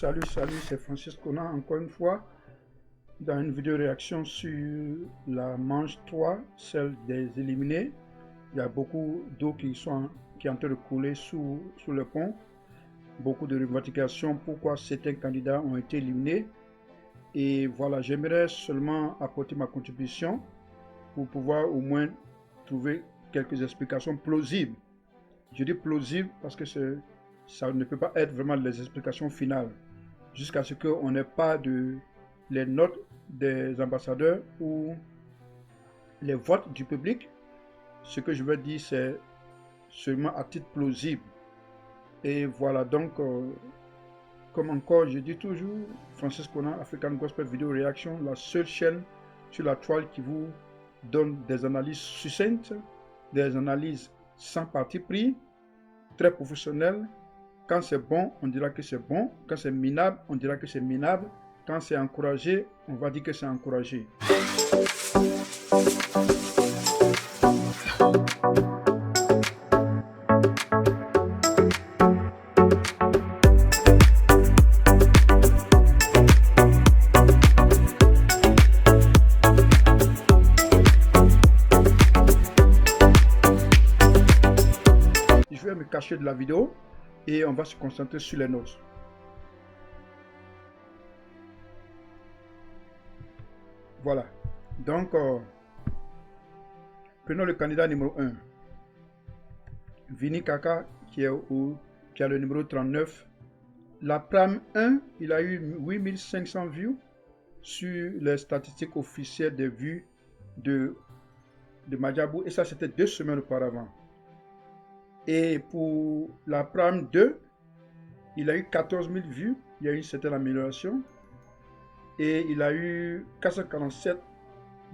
Salut, c'est Francis Conan encore une fois dans une vidéo réaction sur la manche 3, celle des éliminés. Il y a beaucoup d'eau qui est en train de couler sous le pont. Beaucoup de revendications pourquoi certains candidats ont été éliminés. Et voilà, j'aimerais seulement apporter ma contribution pour pouvoir au moins trouver quelques explications plausibles. Je dis plausibles parce que ça ne peut pas être vraiment les explications finales jusqu'à ce qu'on n'ait pas les notes des ambassadeurs ou les votes du public. Ce que je veux dire, c'est seulement à titre plausible. Et voilà, donc, comme encore, je dis toujours, Francis Conan, African Gospel Video Reaction, la seule chaîne sur la toile qui vous donne des analyses succinctes, des analyses sans parti pris, très professionnelles. Quand c'est bon, on dira que c'est bon. Quand c'est minable, on dira que c'est minable. Quand c'est encouragé, on va dire que c'est encouragé. Je vais me cacher de la vidéo et on va se concentrer sur les notes. Voilà. Donc, prenons le candidat numéro 1. Vini Kaka, qui a le numéro 39. La Pram 1, il a eu 8500 vues sur les statistiques officielles des vues de Madjabou. Et ça, c'était 2 semaines auparavant. Et pour la Pram 2, il a eu 14 000 vues. Il y a eu une certaine amélioration. Et il a eu 447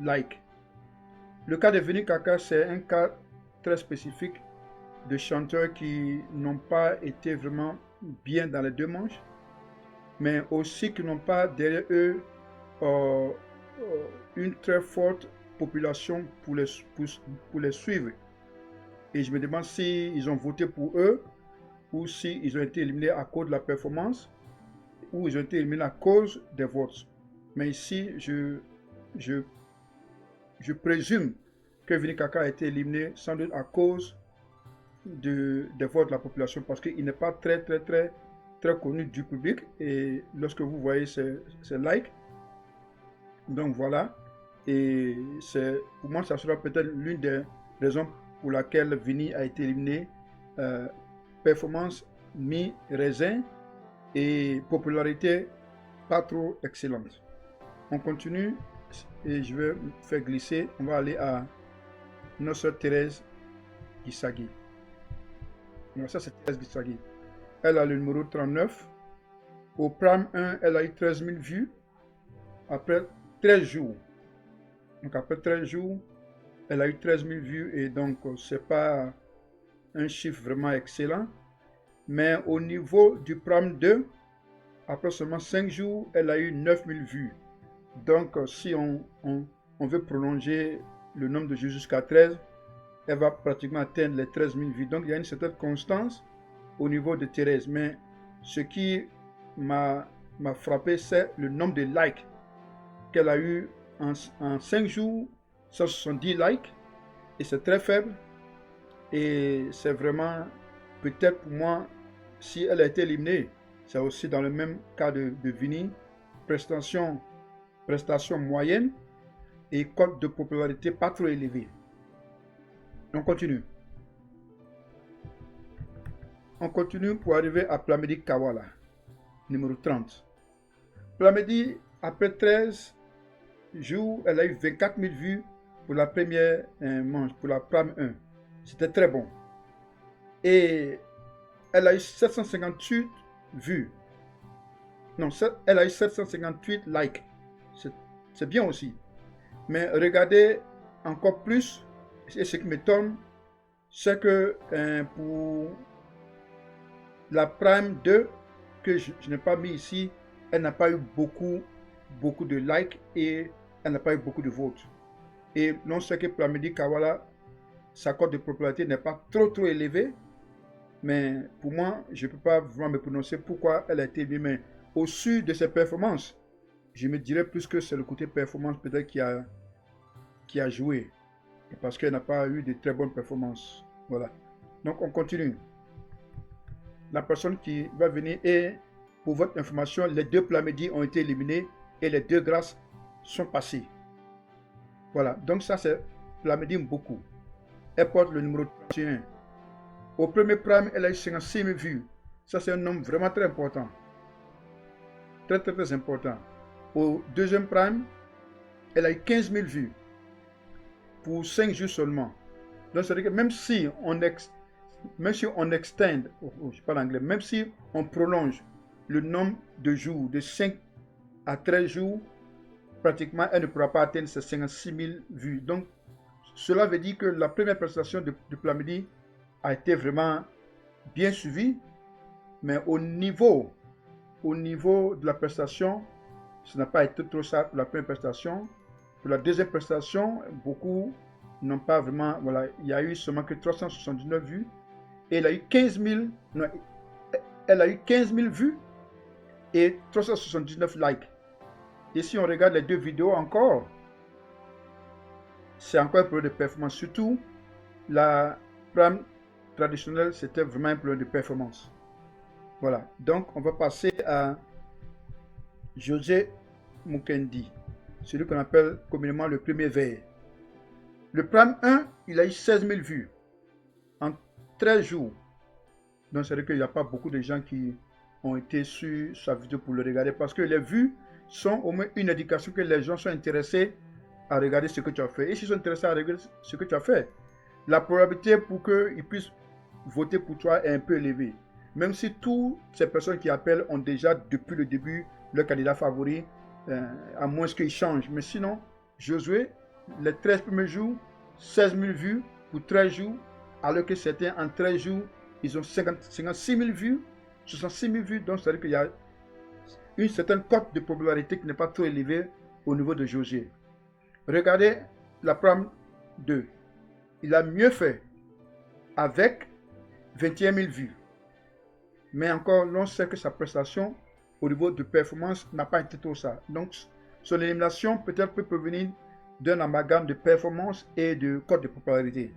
likes. Le cas de Vini Kaka, c'est un cas très spécifique de chanteurs qui n'ont pas été vraiment bien dans les 2 manches, mais aussi qui n'ont pas derrière eux une très forte population pour les suivre. Et je me demande si ils ont voté pour eux ou si ils ont été éliminés à cause de la performance ou ils ont été éliminés à cause des votes. Mais ici, je présume que Vini Kaka a été éliminé sans doute à cause des votes de la population parce qu'il n'est pas très connu du public. Et lorsque vous voyez ces likes, donc voilà. Et pour moi, ça sera peut-être l'une des raisons pour laquelle Vini a été éliminé. Performance mi-raisin et popularité pas trop excellente. On continue et je vais faire glisser. On va aller à notre sœur Thérèse Gisagui. Ça, c'est Thérèse Gisagui. Elle a le numéro 39. Au Pram 1, elle a eu 13 000 vues après 13 jours. Donc, après 13 jours, elle a eu 13 000 vues et donc, c'est pas un chiffre vraiment excellent. Mais au niveau du Pram 2, après seulement 5 jours, elle a eu 9 000 vues. Donc, si on veut prolonger le nombre de jours jusqu'à 13, elle va pratiquement atteindre les 13 000 vues. Donc, il y a une certaine constance au niveau de Thérèse. Mais ce qui m'a frappé, c'est le nombre de likes qu'elle a eu en 5 jours, 170 likes. Et c'est très faible. Et c'est vraiment, peut-être pour moi, si elle a été éliminée, c'est aussi dans le même cas de Vini, prestation moyenne et cote de popularité pas trop élevée. On continue. On continue pour arriver à Plamedi Kawala, numéro 30. Plamedi, après 13 jours, elle a eu 24 000 vues pour la première manche, pour la Pram 1. C'était très bon. Et elle a eu 758 vues. Non, elle a eu 758 likes. C'est bien aussi. Mais regardez encore plus, et ce qui m'étonne, c'est que pour la Prime 2, que je n'ai pas mis ici, elle n'a pas eu beaucoup de likes et elle n'a pas eu beaucoup de votes. Et non, c'est que Plamedi Kawala, sa cote de popularité n'est pas trop élevée, mais pour moi, je ne peux pas vraiment me prononcer pourquoi elle a été éliminée. au-dessus de ses performances. Je me dirais plus que c'est le côté performance peut-être qui a joué. Parce qu'elle n'a pas eu de très bonnes performances. Voilà. Donc on continue. La personne qui va venir et pour votre information, les 2 Plamedy ont été éliminés et les 2 grâces sont passées. Voilà. Donc ça c'est Plamedy beaucoup. Elle porte le numéro 31. Au premier prime, elle a eu 56 000 vues. Ça c'est un nombre vraiment très important. Très très très important. Au deuxième prime, elle a eu 15 000 vues pour 5 jours seulement. Donc c'est-à-dire que même si on extend, je parle anglais, même si on prolonge le nombre de jours de 5 à 13 jours, pratiquement elle ne pourra pas atteindre ces 56 000 vues. Donc cela veut dire que la première prestation de Plamedy a été vraiment bien suivie, mais au niveau de la prestation, ce n'a pas été trop ça pour la première prestation. Pour la deuxième prestation, beaucoup n'ont pas vraiment, voilà, il y a eu seulement que 379 vues. Et elle a eu 15 000, non, elle a eu 15 000 vues et 379 likes. Et si on regarde les 2 vidéos encore, c'est encore un problème de performance. Surtout, la prime traditionnelle, c'était vraiment un problème de performance. Voilà, donc on va passer à José Mukendi, celui qu'on appelle communément le premier vert. Le prime 1, il a eu 16 000 vues en 13 jours. Donc c'est vrai qu'il n'y a pas beaucoup de gens qui ont été sur sa vidéo pour le regarder parce que les vues sont au moins une indication que les gens sont intéressés à regarder ce que tu as fait. Et s'ils sont intéressés à regarder ce que tu as fait, la probabilité pour qu'ils puissent voter pour toi est un peu élevée. Même si toutes ces personnes qui appellent ont déjà depuis le début leur candidat favori, à moins qu'ils changent. Mais sinon, Josué, les 13 premiers jours, 16 000 vues pour 13 jours, alors que certains en 13 jours, ils ont 56 000 vues, 66 000 vues. Donc, c'est-à-dire qu'il y a une certaine cote de popularité qui n'est pas trop élevée au niveau de Josué. Regardez la prime 2. Il a mieux fait avec 21 000 vues. Mais encore, l'on sait que sa prestation au niveau de performance n'a pas été tout ça. Donc, son élimination peut-être peut provenir d'un amalgame de performance et de cote de popularité.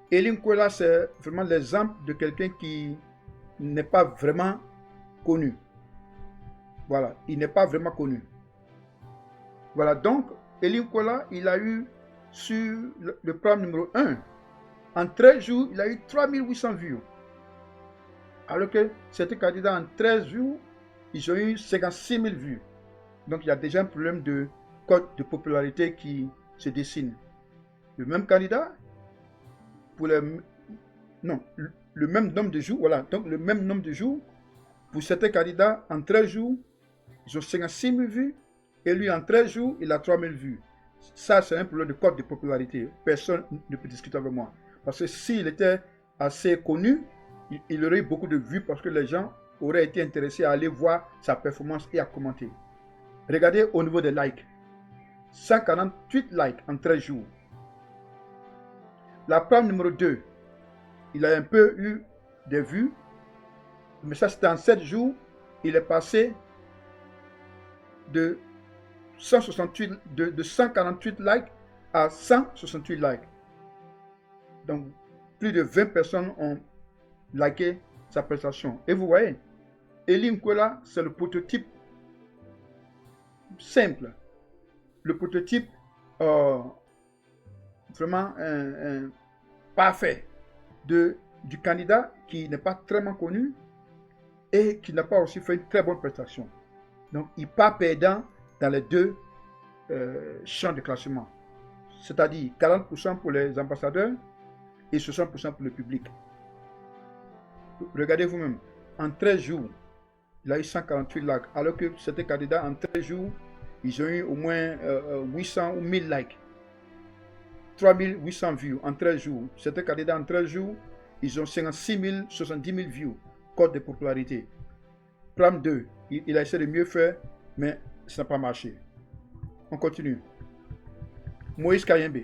Eli Nkwela, c'est vraiment l'exemple de quelqu'un qui n'est pas vraiment connu. Voilà, il n'est pas vraiment connu. Voilà, donc, Eli Nkwela, il a eu sur le prime numéro 1, en 13 jours, il a eu 3800 vues. Alors que certains candidats en 13 jours, ils ont eu 56 000 vues. Donc il y a déjà un problème de cote de popularité qui se dessine. Le même candidat, pour le même nombre de jours, voilà, donc le même nombre de jours, pour certains candidats en 13 jours, ils ont 56 000 vues, et lui en 13 jours, il a 3 000 vues. Ça, c'est un problème de cote de popularité. Personne ne peut discuter avec moi. Parce que s'il était assez connu, il aurait eu beaucoup de vues parce que les gens auraient été intéressés à aller voir sa performance et à commenter. Regardez au niveau des likes. 148 likes en 13 jours. La prime numéro 2, il a un peu eu des vues, mais ça c'était en 7 jours. Il est passé de 148 likes à 168 likes. Donc, plus de 20 personnes ont liké sa prestation. Et vous voyez, Eli Nkwela, c'est le prototype simple. Le prototype vraiment parfait du candidat qui n'est pas très connu et qui n'a pas aussi fait une très bonne prestation. Donc, il part perdant dans les 2 champs de classement. C'est-à-dire 40% pour les ambassadeurs et 60% pour le public. Regardez vous-même, en 13 jours, il a eu 148 likes, alors que certains candidats en 13 jours, ils ont eu au moins 800 ou 1000 likes. 3800 vues en 13 jours. Certains candidats en 13 jours, ils ont 56 000, 70 000 vues. Cote de popularité. Prime 2, il a essayé de mieux faire, mais ça n'a pas marché. On continue. Moïse Kayembe.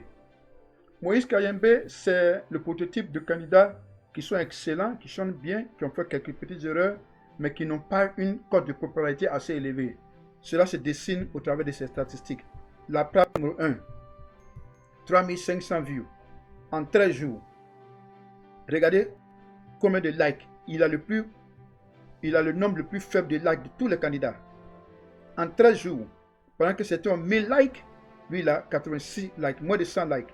Moïse Kayembe, c'est le prototype de candidats qui sont excellents, qui chantent bien, qui ont fait quelques petites erreurs, mais qui n'ont pas une cote de popularité assez élevée. Cela se dessine au travers de ces statistiques. La page numéro 1, 3500 vues en 13 jours. Regardez combien de likes. Il a le nombre le plus faible de likes de tous les candidats. En 13 jours, pendant que c'était 1000 likes, lui il a 86 likes, moins de 100 likes.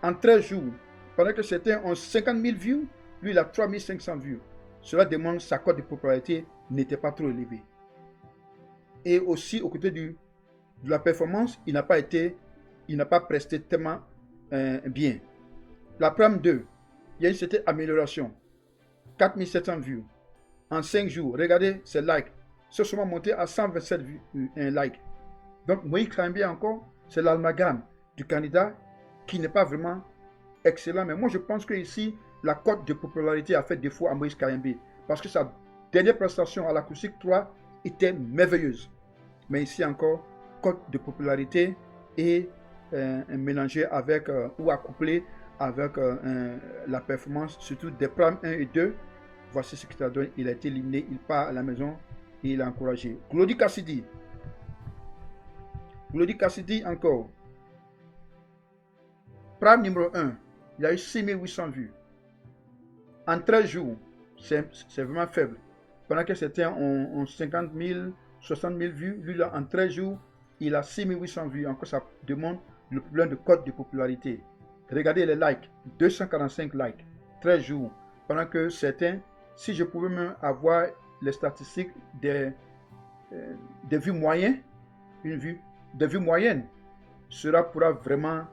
En 13 jours, pendant que c'était 50 000 vues, lui il a 3500 vues. Cela demande que sa cote de popularité n'était pas trop élevée. Et aussi, au côté de la performance, il n'a pas presté tellement bien. La Prime 2, il y a une certaine amélioration. 4700 vues en 5 jours. Regardez ces likes. Ils sont seulement montés à 127 likes. Donc, Moïse Karimbe encore, c'est l'amalgame du candidat qui n'est pas vraiment excellent. Mais moi, je pense que ici, la cote de popularité a fait défaut à Moïse Karimbe. Parce que sa dernière prestation à l'acoustique 3 était merveilleuse. Mais ici encore, cote de popularité est mélangée avec ou accouplée avec la performance, surtout des primes 1 et 2. Voici ce que ça donne. Il a été éliminé, il part à la maison et il a encouragé. Glody Cassidy. Glody Cassidy encore. Prime numéro 1, il a eu 6800 vues. En 13 jours, c'est vraiment faible. Pendant que c'était en 50 000, 60 000 vues, lui là, en 13 jours, il a 6800 vues. Encore ça demande le problème de cote de popularité. Regardez les likes, 245 likes, 13 jours. Pendant que certains, si je pouvais même avoir les statistiques des vues moyennes, des vues moyennes, cela pourra vraiment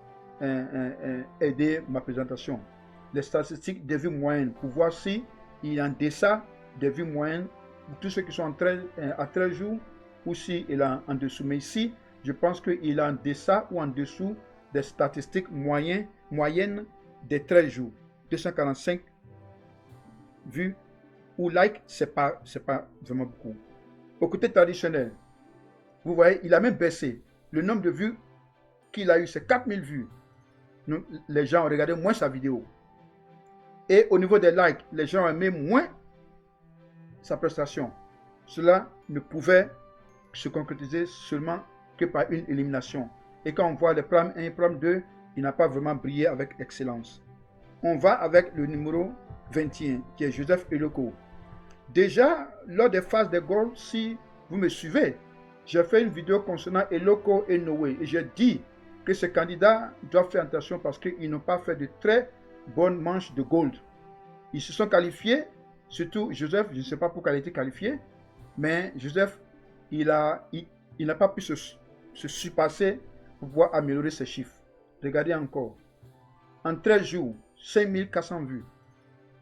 aider ma présentation. Les statistiques des vues moyennes, pour voir si il est en deçà des vues moyennes, tous ceux qui sont à 13 jours, ou si il est en dessous. Mais ici, je pense qu'il est en deçà ou en dessous des statistiques moyennes des 13 jours. 245 vues ou likes, c'est pas vraiment beaucoup. Au côté traditionnel, vous voyez, il a même baissé. Le nombre de vues qu'il a eu, c'est 4000 vues. Donc, les gens ont regardé moins sa vidéo. Et au niveau des likes, les gens ont aimé moins sa prestation. Cela ne pouvait se concrétiser seulement que par une élimination. Et quand on voit les Prime 1 et Prime 2, il n'a pas vraiment brillé avec excellence. On va avec le numéro 21, qui est Joseph Eloko. Déjà, lors des phases de goal, si vous me suivez, j'ai fait une vidéo concernant Eloko et Noé. Et j'ai dit que ces candidats doivent faire attention parce qu'ils n'ont pas fait de très bonnes manches de gold. Ils se sont qualifiés, surtout Joseph, je ne sais pas pourquoi il a été qualifié, mais Joseph, il n'a pas pu se surpasser pour pouvoir améliorer ses chiffres. Regardez encore. En 13 jours, 5400 vues.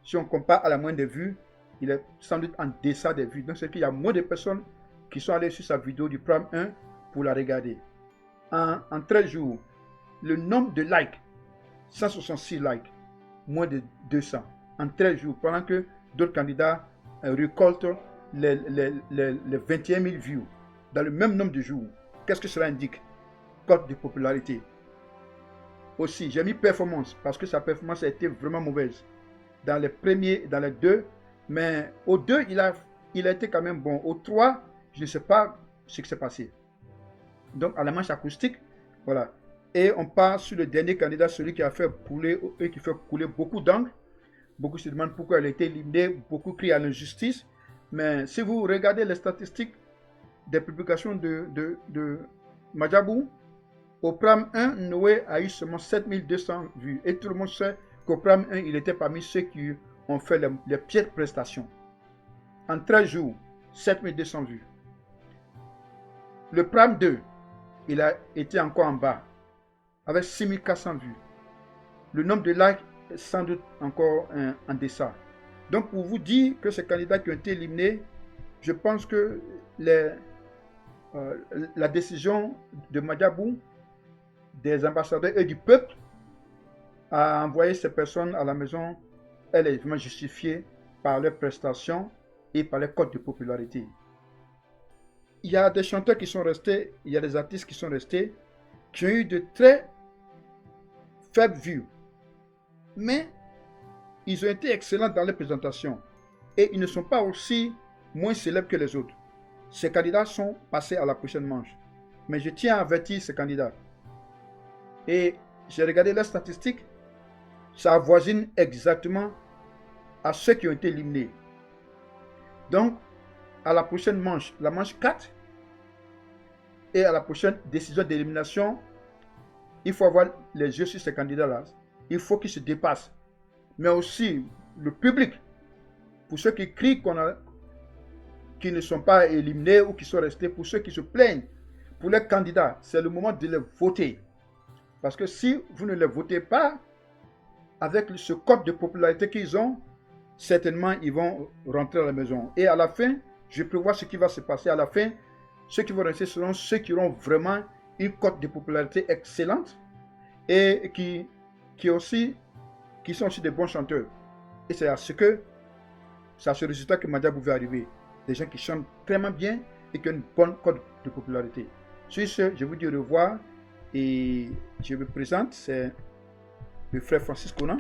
Si on compare à la moyenne des vues, il est sans doute en deçà des vues. Donc c'est qu'il y a moins de personnes qui sont allées sur sa vidéo du Prime 1 pour la regarder. En 13 jours, le nombre de likes, 166 likes, moins de 200. En 13 jours, pendant que d'autres candidats récoltent les 21 000 vues dans le même nombre de jours. Qu'est-ce que cela indique? Cote de popularité. Aussi, j'ai mis performance parce que sa performance a été vraiment mauvaise. Dans les premiers, dans les deux, mais au 2, il a été quand même bon. Au 3, je ne sais pas ce qui s'est passé. Donc, à la manche acoustique, voilà. Et on part sur le dernier candidat, celui qui a fait couler, et qui fait couler beaucoup d'encre. Beaucoup se demandent pourquoi elle a été éliminée, beaucoup crient à l'injustice. Mais si vous regardez les statistiques des publications de Majabou, au Prime 1, Noé a eu seulement 7200 vues. Et tout le monde sait qu'au Prime 1, il était parmi ceux qui ont fait les pires prestations. En 13 jours, 7200 vues. Le Prime 2, il a été encore en bas, avec 6400 vues. Le nombre de likes est sans doute encore en deçà. Donc pour vous dire que ces candidats qui ont été éliminés, je pense que la décision de Majabou, des ambassadeurs et du peuple à envoyer ces personnes à la maison, elle est vraiment justifiée par leurs prestations et par les codes de popularité. Il y a des chanteurs qui sont restés, il y a des artistes qui sont restés, qui ont eu de très faibles vues. Mais ils ont été excellents dans les présentations. Et ils ne sont pas aussi moins célèbres que les autres. Ces candidats sont passés à la prochaine manche. Mais je tiens à avertir ces candidats. Et j'ai regardé les statistiques, ça avoisine exactement à ceux qui ont été éliminés. Donc, à la prochaine manche, la manche 4, et à la prochaine décision d'élimination, il faut avoir les yeux sur ces candidats-là. Il faut qu'ils se dépassent. Mais aussi, le public, pour ceux qui crient qui ne sont pas éliminés ou qui sont restés, pour ceux qui se plaignent, pour les candidats, c'est le moment de les voter. Parce que si vous ne les votez pas, avec ce code de popularité qu'ils ont, certainement ils vont rentrer à la maison. Et à la fin, je prévois ce qui va se passer. À la fin, ceux qui vont rester seront ceux qui auront vraiment une cote de popularité excellente et qui sont aussi des bons chanteurs. Et c'est à ce résultat que Madiabou veut arriver. Des gens qui chantent vraiment bien et qui ont une bonne cote de popularité. Sur ce, je vous dis au revoir et je me présente, c'est le frère Francis Konan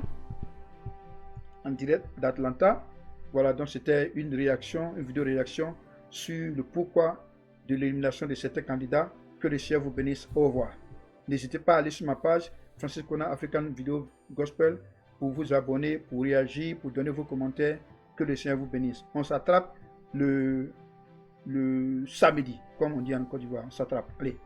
en direct d'Atlanta. Voilà, donc c'était une vidéo réaction sur le pourquoi de l'élimination de certains candidats. Que le Seigneur vous bénisse. Au revoir. N'hésitez pas à aller sur ma page Francis Konan African Video Gospel pour vous abonner, pour réagir, pour donner vos commentaires. Que le Seigneur vous bénisse. On s'attrape le samedi, comme on dit en Côte d'Ivoire. On s'attrape. Allez.